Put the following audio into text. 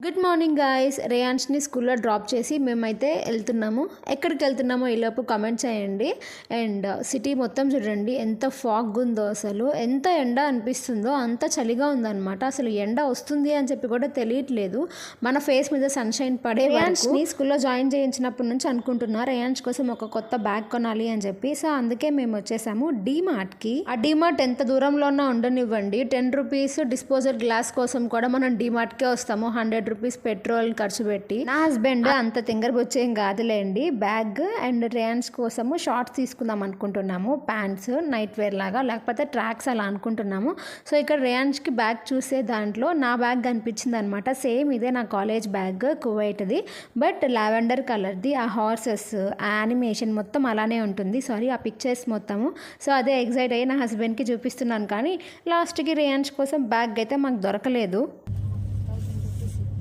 Good morning guys. రేయాన్స్ని స్కూల్లో drop చేసి మేమైతే వెళ్తున్నాము. ఎక్కడికి వెళ్తున్నామో ఈలోపు కమెంట్ చేయండి. అండ్ సిటీ మొత్తం చూడండి ఎంత ఫాగ్ ఉందో, అసలు ఎంత ఎండ అనిపిస్తుందో అంత చలిగా ఉందన్నమాట. అసలు ఎండ వస్తుంది అని చెప్పి కూడా తెలియట్లేదు. మన ఫేస్ మీద సన్షైన్ పడే. రేయాన్స్ని స్కూల్లో జాయిన్ చేయించినప్పటి నుంచి అనుకుంటున్నా రేయాన్స్ కోసం ఒక కొత్త బ్యాగ్ కొనాలి అని చెప్పి. సో అందుకే మేము వచ్చేసాము డీమార్ట్కి. ఆ డీమార్ట్ ఎంత దూరంలోనే ఉండనివ్వండి, 10 రూపీస్ డిస్పోజల్ గ్లాస్ కోసం కూడా మనం డీమార్ట్కే వస్తాము. 100 రూపీస్ పెట్రోల్ ఖర్చు పెట్టి. నా హస్బెండ్ అంత తింగరబొచ్చేం కాదులేండి. బ్యాగ్ అండ్ రేయాన్స్ కోసము షార్ట్స్ తీసుకుందాం అనుకుంటున్నాము, ప్యాంట్స్ నైట్ వేర్ లాగా, లేకపోతే ట్రాక్స్ అలా అనుకుంటున్నాము. సో ఇక్కడ రేయాన్స్కి బ్యాగ్ చూసే దాంట్లో నా బ్యాగ్ కనిపించింది అనమాట. సేమ్ ఇదే నా కాలేజ్ బ్యాగ్, కువైట్ది, బట్ లావెండర్ కలర్ది. ఆ హార్సెస్, ఆ యానిమేషన్ మొత్తం అలానే ఉంటుంది. సారీ, ఆ పిక్చర్స్ మొత్తము. సో అదే ఎగ్జైట్ అయ్యి నా హస్బెండ్కి చూపిస్తున్నాను. కానీ లాస్ట్కి రేయాన్స్ కోసం బ్యాగ్ అయితే మాకు దొరకలేదు.